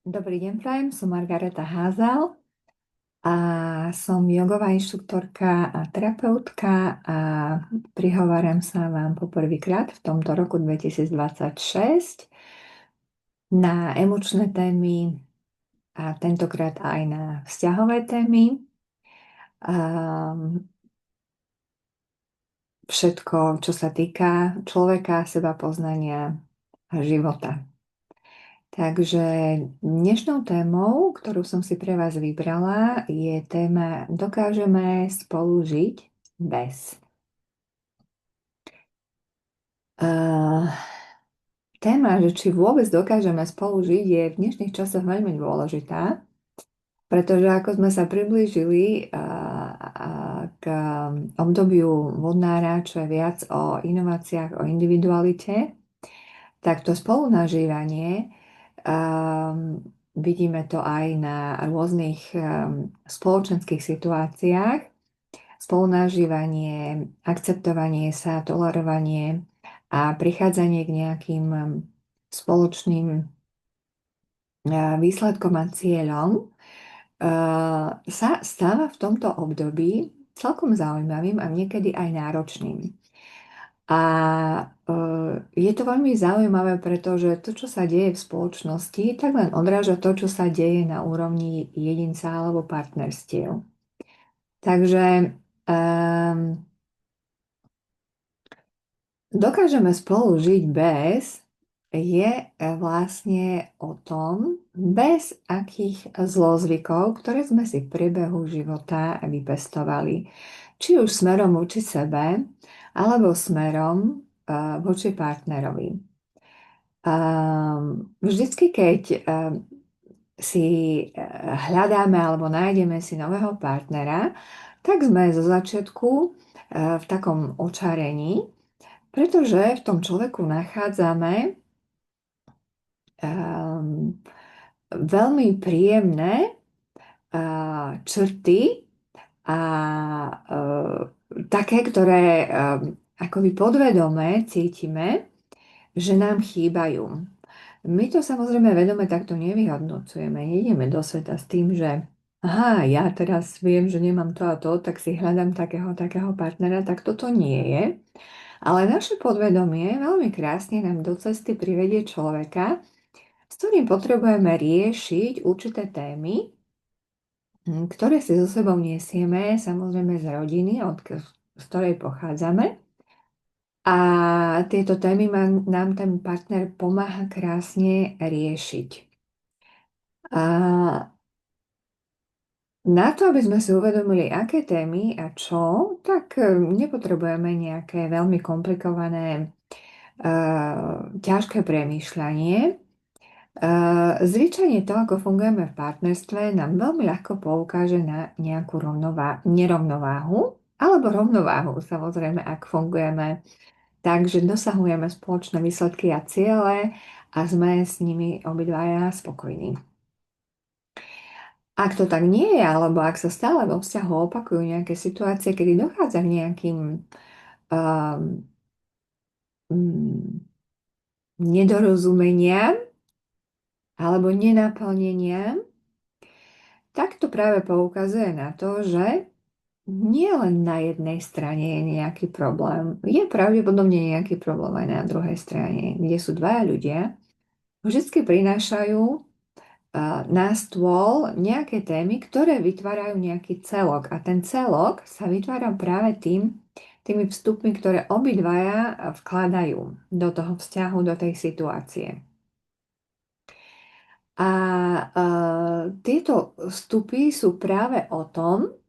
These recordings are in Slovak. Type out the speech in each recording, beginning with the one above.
Dobrý deň, prajem, som Margareta Házal a som jogová inštruktorka a terapeutka a prihováram sa vám poprvýkrát v tomto roku 2026 na emočné témy a tentokrát aj na vzťahové témy. A všetko, čo sa týka človeka, seba poznania a života. Takže dnešnou témou, ktorú som si pre vás vybrala, je téma Dokážeme spolu žiť bez. Téma, že či vôbec dokážeme spolu žiť, je v dnešných časoch veľmi dôležitá, pretože ako sme sa priblížili k obdobiu vodnára, čo je viac o inováciách, o individualite, tak to spolunažívanie, vidíme to aj na rôznych spoločenských situáciách, spolunažívanie, akceptovanie sa, tolerovanie a prichádzanie k nejakým spoločným výsledkom a cieľom sa stáva v tomto období celkom zaujímavým a niekedy aj náročným. A je to veľmi zaujímavé, pretože to, čo sa deje v spoločnosti, tak len odráža to, čo sa deje na úrovni jedinca alebo partnerstiev. Takže dokážeme spolu žiť bez je vlastne o tom, bez akých zlozvykov, ktoré sme si v priebehu života vypestovali. Či už smerom voči sebe, alebo smerom voči partnerovi. Vždycky, keď si hľadáme alebo nájdeme si nového partnera, tak sme zo začiatku v takom očarení, pretože v tom človeku nachádzame veľmi príjemné črty a také, ktoré akoby podvedome cítime, že nám chýbajú. My to samozrejme vedome takto nevyhodnocujeme. Nejdeme do sveta s tým, že aha, ja teraz viem, že nemám to a to, tak si hľadám takého partnera, tak toto nie je. Ale naše podvedomie veľmi krásne nám do cesty privedie človeka, s ktorým potrebujeme riešiť určité témy, ktoré si so sebou nesieme, samozrejme z rodiny, z ktorej pochádzame. A tieto témy nám ten partner pomáha krásne riešiť. A na to, aby sme si uvedomili, aké témy a čo, tak nepotrebujeme nejaké veľmi komplikované, ťažké premýšľanie. Zvyčajne to, ako fungujeme v partnerstve, nám veľmi ľahko poukáže na nejakú nerovnováhu, alebo rovnováhu, samozrejme, ak fungujeme tak, že dosahujeme spoločné výsledky a ciele a sme s nimi obidvaja spokojní. Ak to tak nie je, alebo ak sa stále vo vzťahu opakujú nejaké situácie, kedy dochádza k nejakým nedorozumeniam alebo nenaplneniam, tak to práve poukazuje na to, že nie len na jednej strane je nejaký problém. Je pravdepodobne nejaký problém aj na druhej strane, kde sú dvaja ľudia, vždy prinášajú na stôl nejaké témy, ktoré vytvárajú nejaký celok. A ten celok sa vytvára práve tými vstupmi, ktoré obidvaja vkladajú do toho vzťahu, do tej situácie. A tieto vstupy sú práve o tom,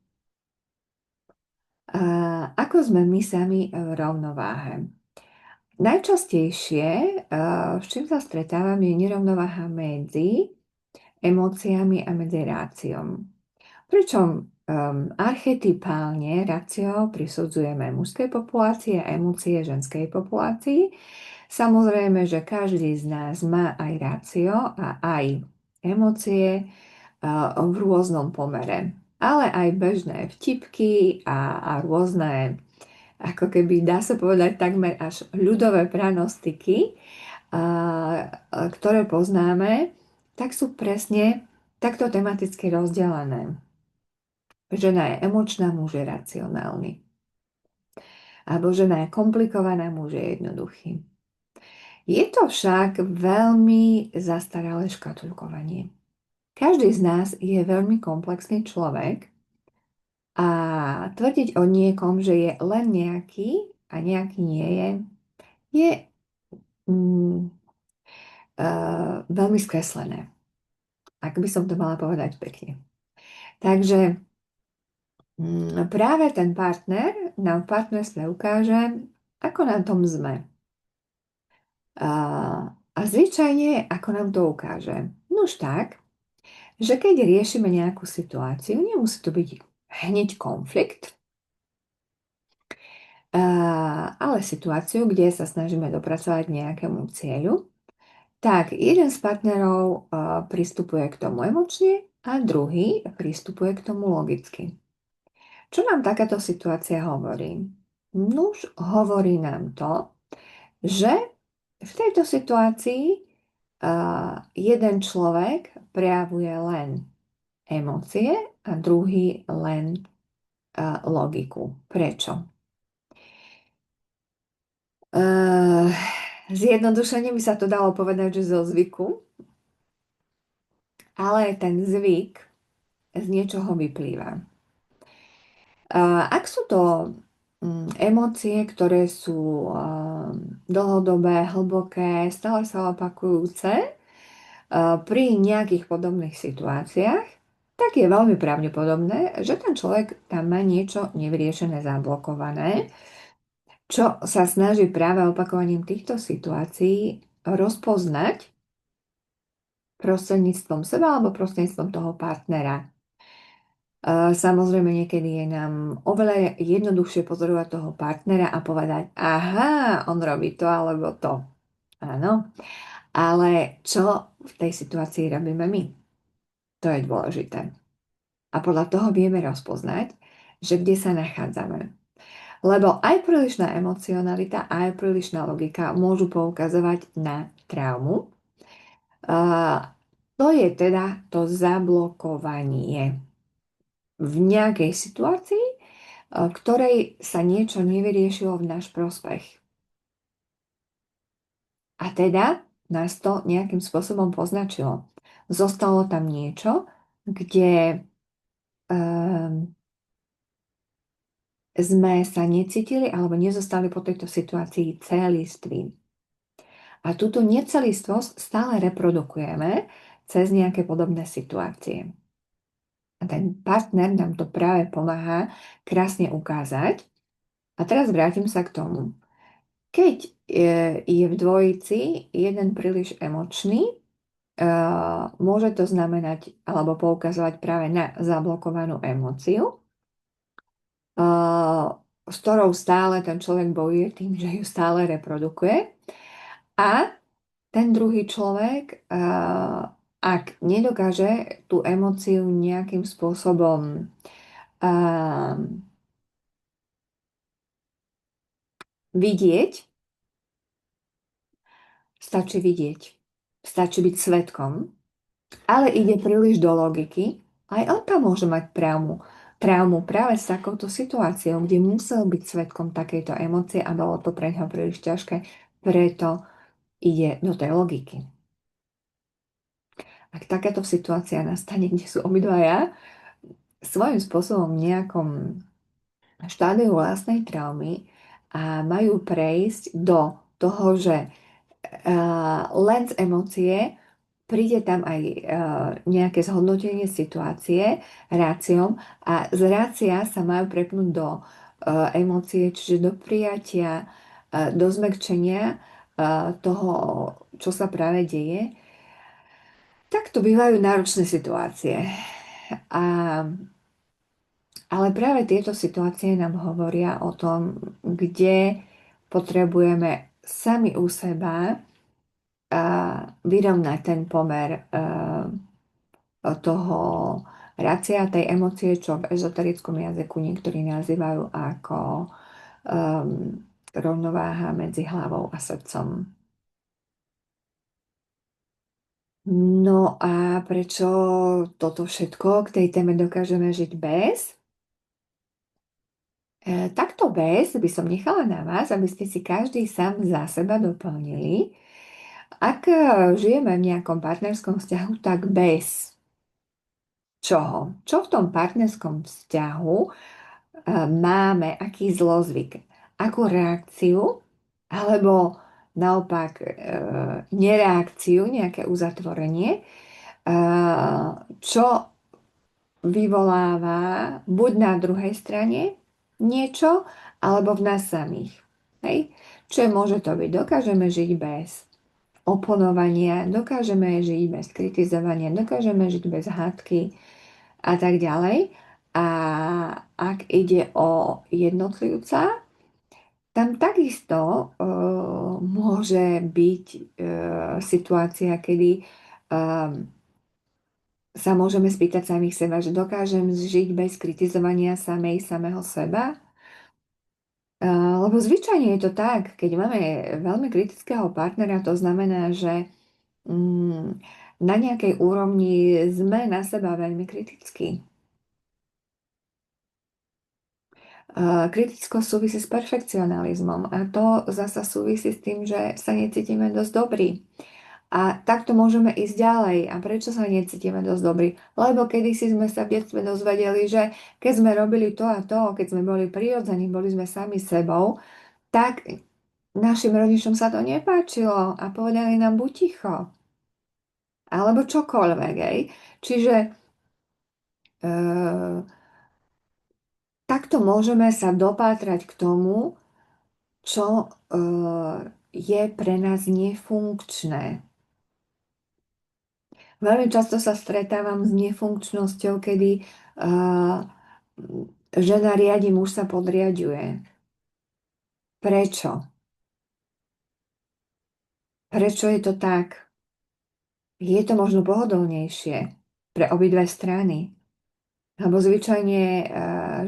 ako sme my sami v rovnováhe. Najčastejšie, s čím sa stretávam, je nerovnováha medzi emóciami a medzi ráciom. Pričom archetypálne rácio prisudzujeme mužskej populácii a emócie ženskej populácii. Samozrejme, že každý z nás má aj rácio a aj emócie v rôznom pomere. Ale aj bežné vtipky a rôzne, ako keby dá sa povedať takmer až ľudové pranostiky, ktoré poznáme tak sú presne takto tematicky rozdelené. Žena je emočná, muž je racionálny. Alebo žena je komplikovaná, muž je jednoduchý. Je to však veľmi zastaralé škatulkovanie. Každý z nás je veľmi komplexný človek a tvrdiť o niekom, že je len nejaký a nejaký nie je, je mm, veľmi skreslené, ak by som to mala povedať pekne. Takže práve ten partner nám v partnerstve ukáže, ako na tom sme. A zvyčajne, ako nám to ukáže. Nož tak, že keď riešime nejakú situáciu, nemusí to byť hneď konflikt, ale situáciu, kde sa snažíme dopracovať k nejakému cieľu, tak jeden z partnerov pristupuje k tomu emočne a druhý pristupuje k tomu logicky. Čo nám takáto situácia hovorí? Nuž, hovorí nám to, že v tejto situácii jeden človek prejavuje len emócie a druhý len logiku. Prečo? Zjednodušene by sa to dalo povedať, že zo zvyku, ale ten zvyk z niečoho vyplýva. Ak sú to emócie, ktoré sú dlhodobé, hlboké, stále sa opakujúce pri nejakých podobných situáciách, tak je veľmi pravdepodobné, že ten človek tam má niečo nevyriešené, zablokované, čo sa snaží práve opakovaním týchto situácií rozpoznať prostredníctvom seba alebo prostredníctvom toho partnera. Samozrejme, niekedy je nám oveľa jednoduchšie pozorovať toho partnera a povedať, aha, on robí to alebo to. Áno, ale čo v tej situácii robíme my? To je dôležité. A podľa toho vieme rozpoznať, že kde sa nachádzame. Lebo aj prílišná emocionalita, aj prílišná logika môžu poukazovať na traumu. To je teda to zablokovanie v nejakej situácii, v ktorej sa niečo nevyriešilo v náš prospech. A teda nás to nejakým spôsobom poznačilo. Zostalo tam niečo, kde sme sa necítili alebo nezostali po tejto situácii celiství. A túto necelistvosť stále reprodukujeme cez nejaké podobné situácie. A ten partner nám to práve pomáha krásne ukázať. A teraz vrátim sa k tomu. Keď je v dvojici jeden príliš emočný, môže to znamenať alebo poukazovať práve na zablokovanú emóciu, s ktorou stále ten človek bojuje tým, že ju stále reprodukuje. A ten druhý človek, ak nedokáže tú emóciu nejakým spôsobom vidieť, stačí vidieť, stačí byť svedkom, ale ide príliš do logiky, aj on tam môže mať traumu práve s takouto situáciou, kde musel byť svedkom takejto emócie a bolo to pre neho príliš ťažké, preto ide do tej logiky. Ak takáto situácia nastane, kde sú obidvaja svojím spôsobom v nejakom štádiu vlastnej traumy a majú prejsť do toho, že len z emócie príde tam aj nejaké zhodnotenie situácie ráciom a z rácia sa majú prepnúť do emócie, čiže do prijatia, do zmäkčenia toho, čo sa práve deje, tak to bývajú náročné situácie. Ale práve tieto situácie nám hovoria o tom, kde potrebujeme sami u seba vyrovnať ten pomer toho racia, tej emócie, čo v ezoterickom jazyku niektorí nazývajú ako rovnováha medzi hlavou a srdcom. No a prečo toto všetko k tej téme dokážeme žiť bez? Takto bez by som nechala na vás, aby ste si každý sám za seba doplnili. Ak žijeme v nejakom partnerskom vzťahu, tak bez čoho? Čo v tom partnerskom vzťahu máme, aký zlozvyk, akú reakciu, alebo naopak nereakciu, nejaké uzatvorenie, čo vyvoláva buď na druhej strane niečo, alebo v nás samých. Hej? Čo môže to byť? Dokážeme žiť bez oponovania, dokážeme žiť bez kritizovania, dokážeme žiť bez hádky a tak ďalej. A ak ide o jednotlivca, tam takisto môže byť situácia, kedy sa môžeme spýtať samých seba, že dokážem žiť bez kritizovania samého seba? Lebo zvyčajne je to tak, keď máme veľmi kritického partnera, to znamená, že mm, na nejakej úrovni sme na seba veľmi kritickí. Kritickosť súvisí s perfekcionalizmom a to zasa súvisí s tým, že sa necítime dosť dobrí. A takto môžeme ísť ďalej. A prečo sa necítime dosť dobrí? Lebo kedysi sme sa v detstve dozvedeli, že keď sme robili to a to, keď sme boli prirodzení, boli sme sami sebou, tak našim rodičom sa to nepáčilo a povedali nám buď ticho. Alebo čokoľvek. Ej. Čiže e, takto môžeme sa dopátrať k tomu, čo je pre nás nefunkčné. Veľmi často sa stretávam s nefunkčnosťou, kedy žena riadi, muž sa podriaďuje. Prečo? Prečo je to tak? Je to možno pohodlnejšie pre obidve strany. Lebo zvyčajne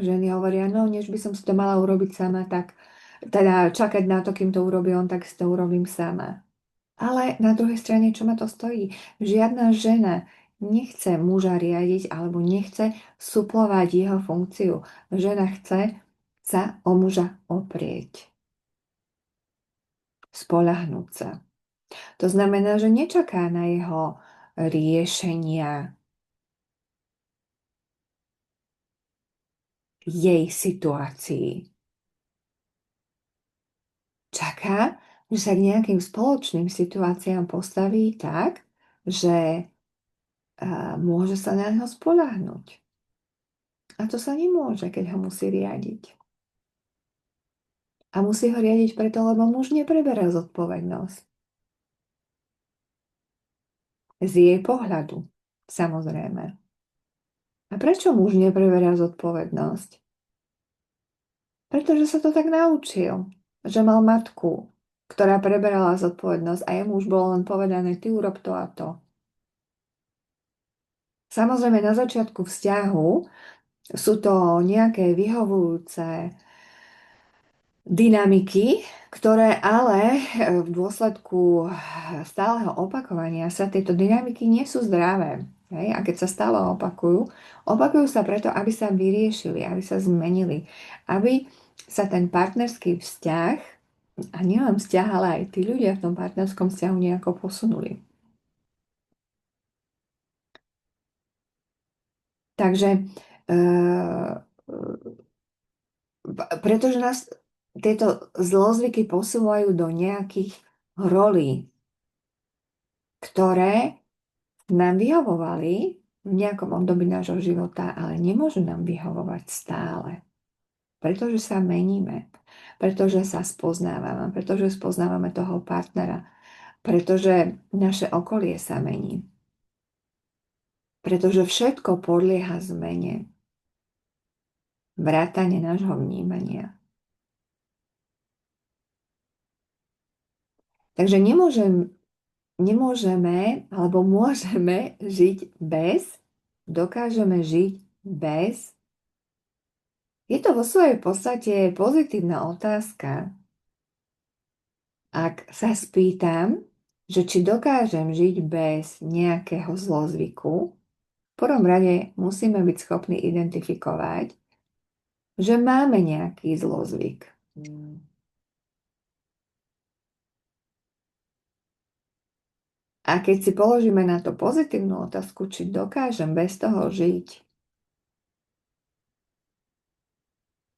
ženy hovoria, no než by som si to mala urobiť sama, tak teda čakať na to, kým to urobí on, tak si to urobím sama. Ale na druhej strane, čo ma to stojí? Žiadna žena nechce muža riadiť alebo nechce suplovať jeho funkciu. Žena chce sa o muža oprieť, spoľahnúť sa. To znamená, že nečaká na jeho riešenia jej situácií. Čaká, že sa k nejakým spoločným situáciám postaví tak, že môže sa na neho spoľahnúť. A to sa nemôže, keď ho musí riadiť. A musí ho riadiť preto, lebo muž nepreberá zodpovednosť. Z jej pohľadu, samozrejme. A prečo muž nepreberá zodpovednosť? Pretože sa to tak naučil, že mal matku, ktorá preberala zodpovednosť a jemu už bolo len povedané, ty urob to a to. Samozrejme, na začiatku vzťahu sú to nejaké vyhovujúce dynamiky, ktoré ale v dôsledku stáleho opakovania sa tieto dynamiky nie sú zdravé. Hej? A keď sa stále opakujú sa preto, aby sa vyriešili, aby sa zmenili, aby sa ten partnerský vzťah, a nielen vzťah, ale aj tí ľudia v tom partnerskom vzťahu nejako posunuli. Takže pretože nás tieto zlozvyky posúvajú do nejakých rolí, ktoré nám vyhovovali v nejakom období nášho života, ale nemôžu nám vyhovovať stále. Pretože sa meníme, pretože sa spoznávame, pretože spoznávame toho partnera, pretože naše okolie sa mení. Pretože všetko podlieha zmene, vrátane nášho vnímania. Takže nemôžeme alebo môžeme žiť bez, dokážeme žiť bez. Je to vo svojej podstate pozitívna otázka. Ak sa spýtam, že či dokážem žiť bez nejakého zlozvyku. V prvom rade musíme byť schopní identifikovať, že máme nejaký zlozvyk. A keď si položíme na to pozitívnu otázku, či dokážem bez toho žiť,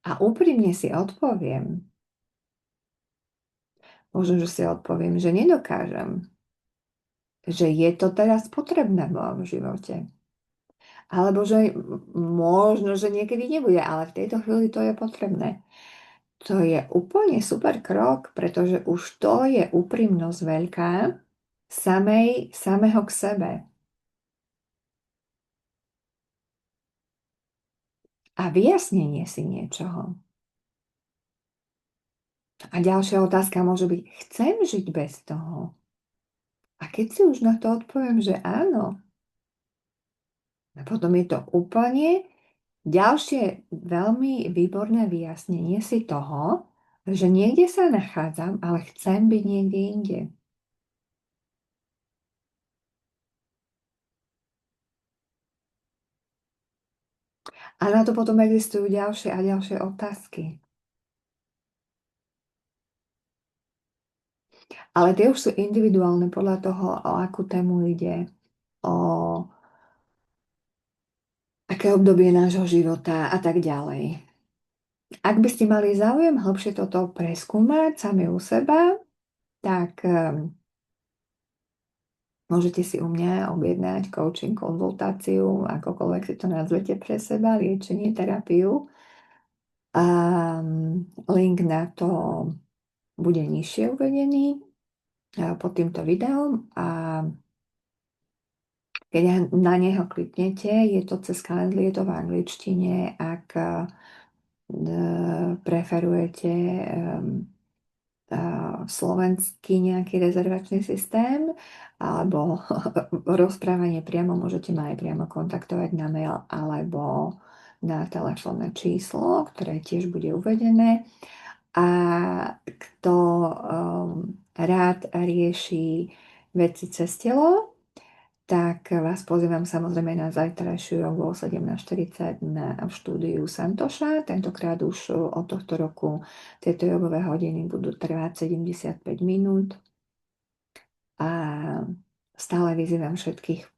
a úprimne si odpoviem, možno, že si odpoviem, že nedokážem, že je to teraz potrebné v mojom živote. Alebo že možno, že niekedy nebude, ale v tejto chvíli to je potrebné. To je úplne super krok, pretože už to je úprimnosť veľká samého k sebe. A vyjasnenie si niečoho. A ďalšia otázka môže byť, chcem žiť bez toho? A keď si už na to odpoviem, že áno, a potom je to úplne ďalšie veľmi výborné vyjasnenie si toho, že niekde sa nachádzam, ale chcem byť niekde inde. A na to potom existujú ďalšie a ďalšie otázky. Ale tie už sú individuálne podľa toho, o akú tému ide, o aké obdobie nášho života a tak ďalej. Ak by ste mali záujem hlbšie toto preskúmať sami u seba, tak môžete si u mňa objednať coaching, konzultáciu, akokoľvek si to nazvete pre seba, liečenie, terapiu. A link na to bude nižšie uvedený pod týmto videom a keď na neho kliknete, je to cez Calendly, je to v angličtine, ak preferujete slovenský nejaký rezervačný systém alebo rozprávanie priamo, môžete ma aj priamo kontaktovať na mail alebo na telefónne číslo, ktoré tiež bude uvedené. A kto rád rieši veci cez telo, tak vás pozývam samozrejme na zajtrajšiu jogu o 17:40 v štúdiu Santoša. Tentokrát už od tohto roku tieto jogové hodiny budú trvať 75 minút. A stále vyzývam všetkých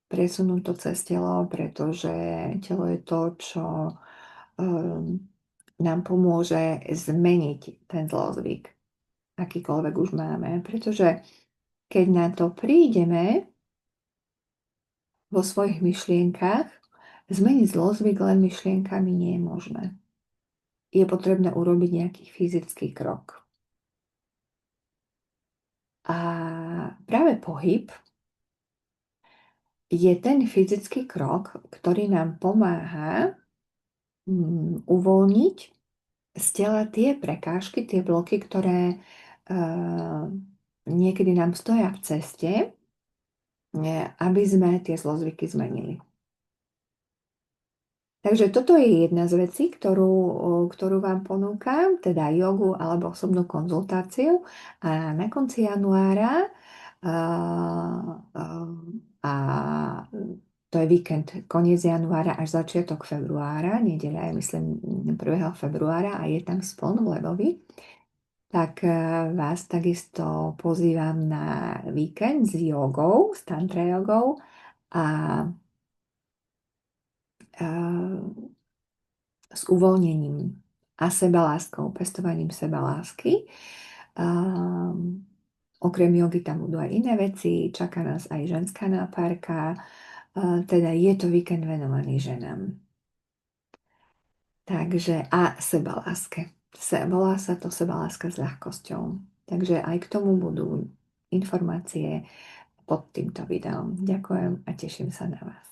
presunúť to cez telo, pretože telo je to, čo nám pomôže zmeniť ten zlozvyk, akýkoľvek už máme. Pretože keď na to prídeme, vo svojich myšlienkach, zmeniť zlozvyk len myšlienkami nie je možné. Je potrebné urobiť nejaký fyzický krok. A práve pohyb je ten fyzický krok, ktorý nám pomáha uvoľniť z tela tie prekážky, tie bloky, ktoré niekedy nám stoja v ceste, aby sme tie zlozvyky zmenili. Takže toto je jedna z vecí, ktorú vám ponúkam, teda jogu alebo osobnú konzultáciu. A na konci januára a to je víkend, koniec januára až začiatok februára, nedeľa je myslím 1. februára a je tam spln v Lebovi, tak vás takisto pozývam na víkend s jogou, s tantra jogou a s uvoľnením a sebaláskou, pestovaním sebalásky. Okrem jogy tam budú aj iné veci, čaká nás aj ženská nápárka, teda je to víkend venovaný ženám. Takže a sebaláske. Volá sa to sebaláska s ľahkosťou. Takže aj k tomu budú informácie pod týmto videom. Ďakujem a teším sa na vás.